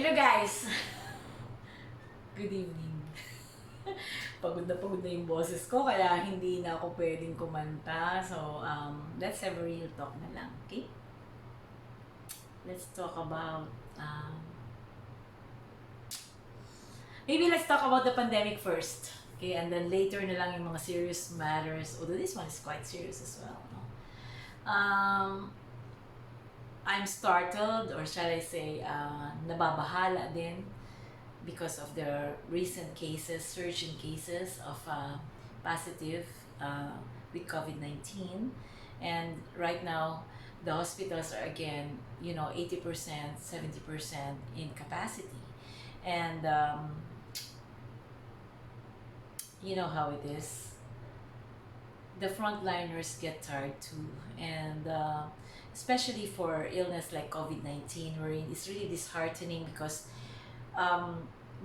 Hello guys! Good evening. Pagod na yung boses ko kaya hindi na ako pwedeng kumanta. So, let's have a real talk na lang, okay? Let's talk about, maybe let's talk about the pandemic first. Okay, and then later na lang yung mga serious matters. Although this one is quite serious as well. No? I'm startled, or shall I say, nababahala din because of the recent cases, surge in cases of positive with COVID-19. And right now, the hospitals are again, 80%, 70% in capacity. And you know how it is. The frontliners get tired too. And especially for illness like COVID-19, wherein it's really disheartening because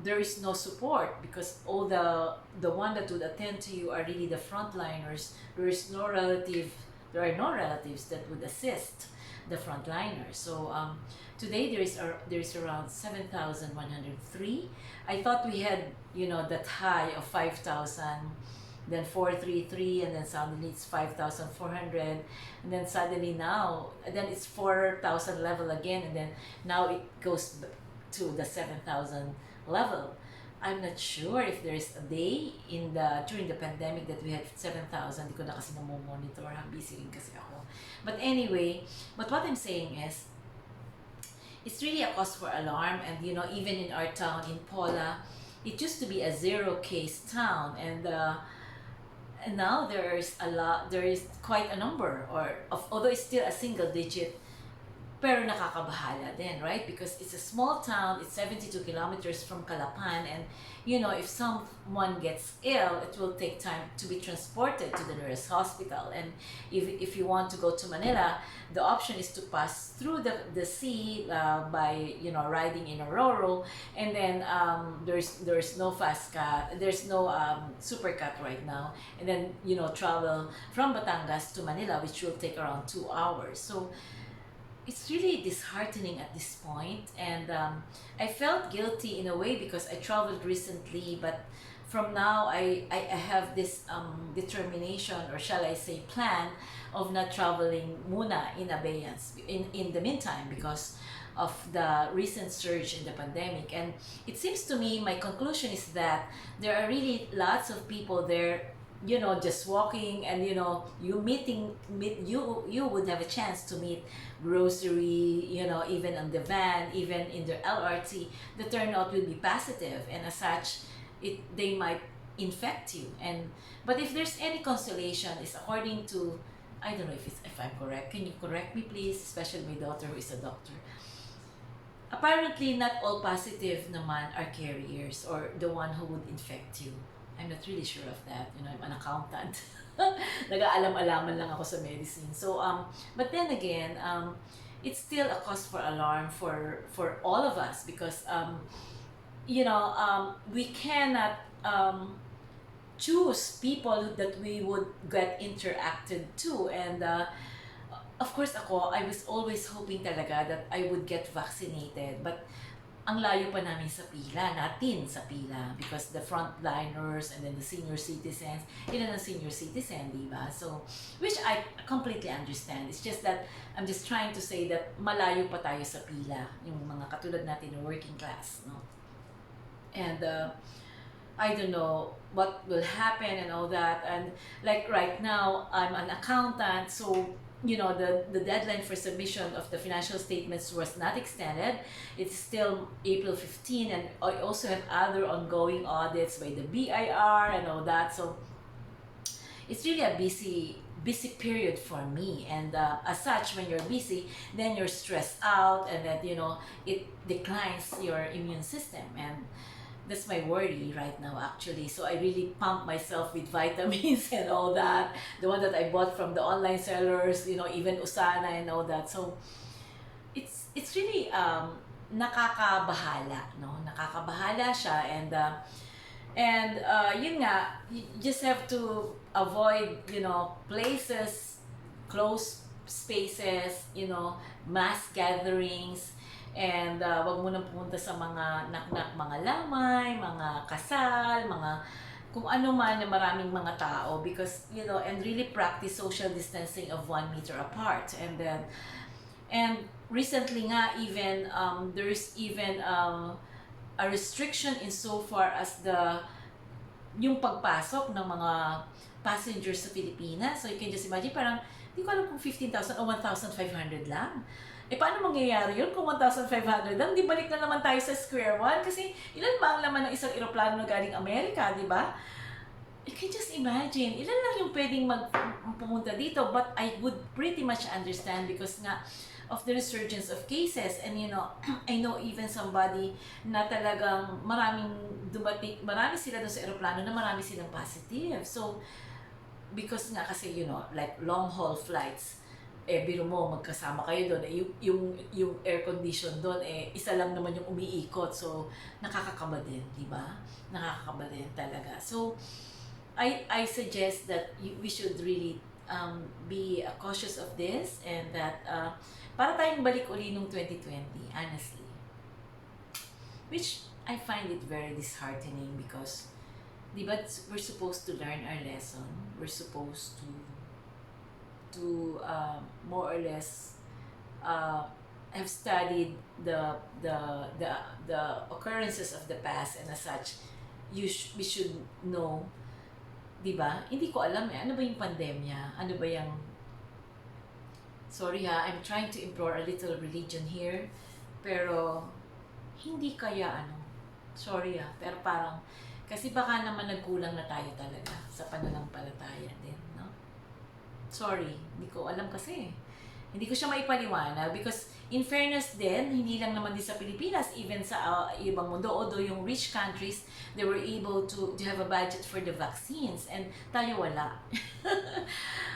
there is no support, because all the one that would attend to you are really the frontliners. There are no relatives that would assist the frontliners. So today there is around 7,103. I thought we had that high of 5,000, then 433, and then suddenly it's 5,400, and then suddenly now, and then it's 4,000 level again, and then now it goes to the 7,000 level. I'm not sure if there is a day during the pandemic that we had 7,000. Di ko na kasi monitor. Busy rin kasi ako. But anyway, but what I'm saying is, it's really a cause for alarm. And even in our town in Pola, it used to be a zero case town, and now there is quite a number, although it's still a single digit, pero nakakabahala din, right? Because it's a small town, it's 72 kilometers from Calapan, and if someone gets ill, it will take time to be transported to the nearest hospital. And if you want to go to Manila, the option is to pass through the sea by riding in a Roro, and then there's no fast cut, there's no supercut right now, and then travel from Batangas to Manila, which will take around 2 hours. So it's really disheartening at this point, and I felt guilty in a way because I traveled recently, but from now I have this determination, or shall I say plan, of not traveling muna in abeyance in the meantime because of the recent surge in the pandemic. And it seems to me, my conclusion is that there are really lots of people there, just walking, and you would have a chance to meet grocery, even on the van, even in the LRT. The turnout will be positive, and as such, they might infect you. But if there's any consolation, is according to, I don't know if I'm correct. Can you correct me, please? Especially my daughter who is a doctor. Apparently, not all positive naman are carriers, or the one who would infect you. I'm not really sure of that. I'm an accountant. Nag-aalam-alaman lang ako sa medicine. So, but then again, it's still a cause for alarm for all of us, because, we cannot choose people that we would get interacted to. And of course, I was always hoping talaga that I would get vaccinated. But ang layo pa natin sa pila, because the frontliners and then the senior citizens, ang senior citizen, di ba? So, which I completely understand. It's just that I'm just trying to say that malayo pa tayo sa pila, yung mga katulad natin ng working class, no? And I don't know what will happen and all that. And like right now, I'm an accountant, so the deadline for submission of the financial statements was not extended. It's still April 15, and I also have other ongoing audits by the BIR and all that. So it's really a busy period for me. And as such, when you're busy, then you're stressed out, and that it declines your immune system. And that's my worry right now, actually. So I really pump myself with vitamins and all that. The one that I bought from the online sellers, even Usana and all that. So it's really nakakabahala, no? Nakakabahala siya. And yun nga, you just have to avoid, places, close spaces, mass gatherings, And wag mo nang pumunta sa mga knock-knock, mga lamay, mga kasal, mga kung ano man na maraming mga tao, because and really practice social distancing of 1 meter apart. And recently nga, even there's even a restriction in so far as yung pagpasok ng mga passengers sa Pilipinas. So you can just imagine, parang di ko alam kung 15,000 o 1,500 lang. Paano mangyayari yun kung 1,500 lang? Di balik na naman tayo sa square one? Kasi ilan ba ang laman ng isang eroplano na galing Amerika, di ba? You can just imagine, ilan lang yung pwedeng pumunta dito, but I would pretty much understand because nga of the resurgence of cases. And I know even somebody na talagang marami sila doon sa eroplano na marami silang positive. So because nga kasi like long haul flights, biro mo magkasama kayo doon, yung air condition doon, isa lang naman yung umiikot, so nakakakaba din, di ba? Nakakakaba din talaga. So I suggest that we should really be cautious of this, and that para tayong balik uli nung 2020, honestly, which I find it very disheartening because di ba, we're supposed to learn our lesson. We're supposed to more or less have studied the occurrences of the past, and as such, we should know, di ba? Hindi ko alam ano ba yung pandemya? Ano ba yung sorry ha, I'm trying to implore a little religion here, pero hindi kaya sorry ha, pero parang kasi baka naman nagkulang na tayo talaga sa pananampalataya din, no? Sorry, hindi ko alam kasi. Hindi ko siya maipaliwanag because in fairness din, hindi lang naman din sa Pilipinas, even sa ibang mundo, although yung rich countries, they were able to have a budget for the vaccines, and tayo wala.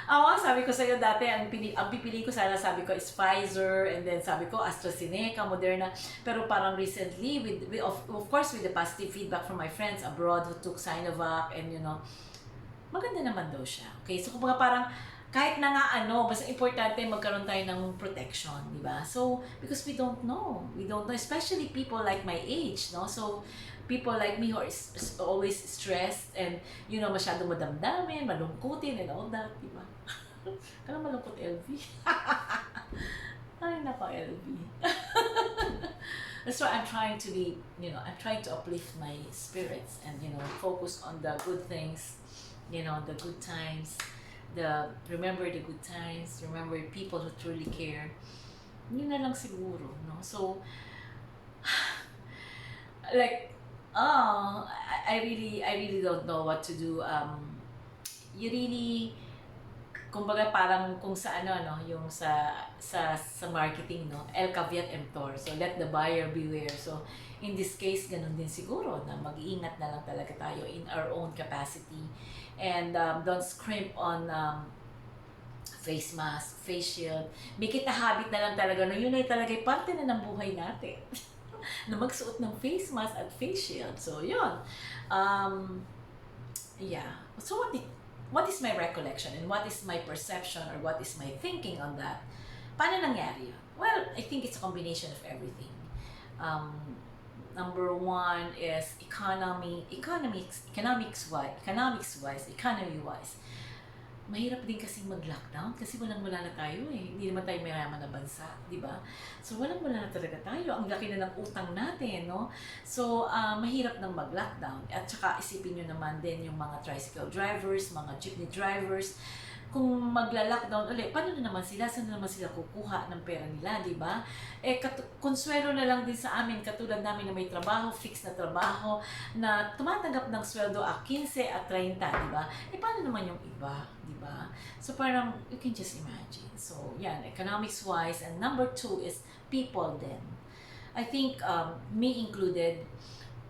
Ako, sabi ko sa'yo dati, ang pipili ko sana, sabi ko is Pfizer, and then sabi ko AstraZeneca, Moderna, pero parang recently, of course with the positive feedback from my friends abroad who took Sinovac, and maganda naman daw siya. Okay, so kumbaga parang, kahit na nga basta importante magkaroon tayo ng protection, di ba? So, because we don't know, especially people like my age, no? So, people like me who are always stressed and, masyadong madamdamin, malungkutin and all that, di ba? Kaya malungkot, LV. Ay, nako, LV. That's why I'm trying to be, I'm trying to uplift my spirits and, focus on the good things, the good times, remember the good times, remember people who truly care. Yun na lang siguro, no? So, like, I really don't know what to do. You really, kumbaga parang kung sa yung sa marketing, no? El caveat emptor. So, let the buyer beware. So, in this case, ganun din siguro na mag-iingat na lang talaga tayo in our own capacity. And don't scrimp on face mask, face shield. Make it a habit na lang talaga. No? Yun ay talaga parte na ng buhay natin. Na magsuot ng face mask at face shield. So, yun. Yeah. So, what is my recollection and what is my perception or what is my thinking on that? Paano nangyari yun? Well, I think it's a combination of everything. Number one is economics-wise, economy-wise. Mahirap din kasi mag-lockdown kasi walang-wala na tayo eh. Hindi naman tayo mayaman na bansa, di ba? So, walang-wala na talaga tayo. Ang laki na ng utang natin, no? So, mahirap nang mag-lockdown. At saka isipin nyo naman din yung mga tricycle drivers, mga jeepney drivers, kung magla-lockdown ulit, paano na naman sila? Saan na naman sila kukuha ng pera nila, di ba? Konsuelo na lang din sa amin, katulad namin na may trabaho, fixed na trabaho, na tumatanggap ng sweldo 15 at 30, di ba? Paano naman yung iba, di ba? So parang, you can just imagine. So, yan, economics-wise. And number two is people then. I think, me included,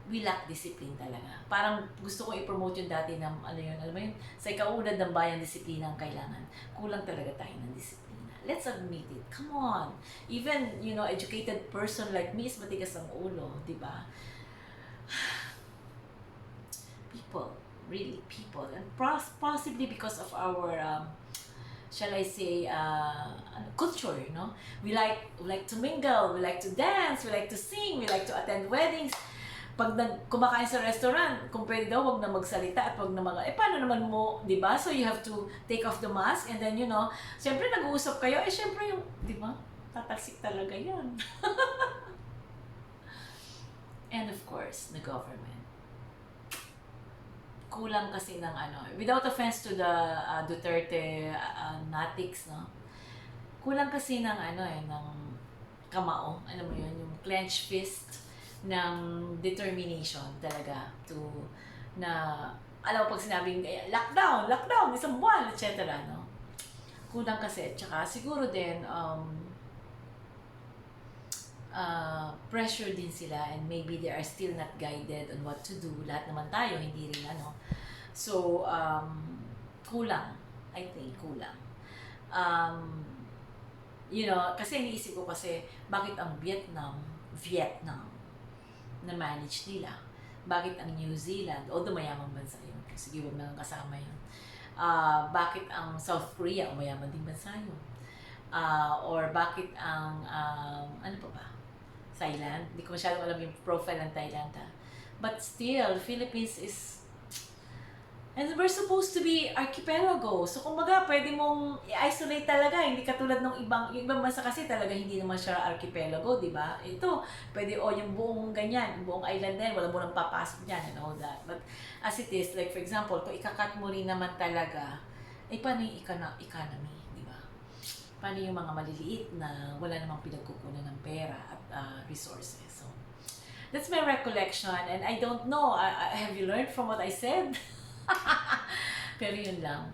we lack discipline talaga. Parang gusto kong i-promote yung dati ng, alam mo yun, sa ikaunad ng bayan, disiplina ang kailangan. Kulang talaga tayo ng disiplina. Let's admit it. Come on. Even, educated person like me is matigas ang ulo, di ba? People. Really, people. And possibly because of our shall I say, culture, no? We like to mingle, we like to dance, we like to sing, we like to attend weddings. Pag kumakain sa restaurant, kung pwede daw, wag na magsalita at wag na paano naman mo, di ba? So you have to take off the mask and then, siyempre nag-uusap kayo, siyempre yung, di ba? Tatalsik talaga yan. And of course, the government. Kulang kasi ng without offense to the Duterte natics, no? Kulang kasi ng ng kamao, alam mo yun, yung clenched fist ng determination talaga na alam mo pag sinabing lockdown, lockdown, isang buwan, etc. No? Kulang kasi, tsaka siguro din pressure din sila and maybe they are still not guided on what to do. Lahat naman tayo, hindi rin So, kulang. I think, kulang. Kasi iniisip ko kasi, bakit ang Vietnam, na manage nila? Bakit ang New Zealand, although mayamang bansa yun, sige, huwag na kasama yun. Bakit ang South Korea, mayaman din bansa yun? Or bakit ang, ano pa ba? Thailand. Hindi ko masyadong alam yung profile ng Thailand, ha. But still, Philippines is, and we're supposed to be archipelago. So, kumbaga, pwede mong i-isolate talaga. Hindi katulad ng yung ibang bansa kasi talaga hindi naman siya archipelago, di ba? Ito, pwede, yung buong ganyan, buong island na yan, wala mo nang papasok dyan and all that. But, as it is, like for example, kung ikakat mo rin naman talaga, paano yung economy, di ba? Paano yung mga maliliit na wala namang pinagkukunan ng pera at resources. So, that's my recollection and I don't know, have you learned from what I said? Pero yun lang.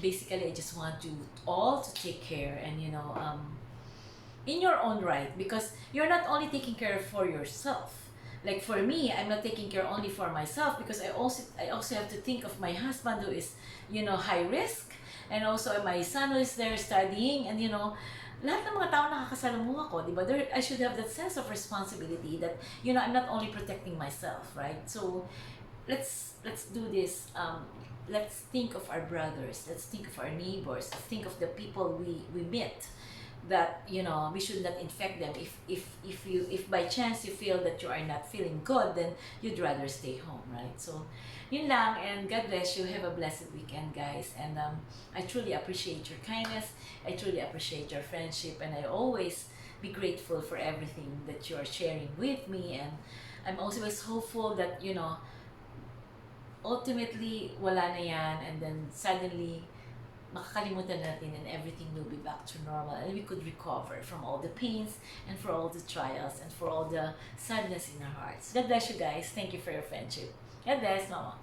Basically, I just want you all to take care and, in your own right, because you're not only taking care for yourself. Like for me, I'm not taking care only for myself because I also have to think of my husband who is, high risk, and also my son who is there studying, and lahat ng mga tao nakakasalamuha ko, di ba? I should have that sense of responsibility that, I'm not only protecting myself, right? So, let's do this. Let's think of our brothers. Let's think of our neighbors. Let's think of the people we meet. That we should not infect them. If by chance you feel that you are not feeling good, then you'd rather stay home, right? So, yun lang, and God bless you. Have a blessed weekend, guys. And I truly appreciate your kindness. I truly appreciate your friendship, and I always be grateful for everything that you are sharing with me. And I'm always hopeful that ultimately wala na yan, and then suddenly makakalimutan natin and everything will be back to normal and we could recover from all the pains and for all the trials and for all the sadness in our hearts. God bless you guys. Thank you for your friendship. God bless, Mama.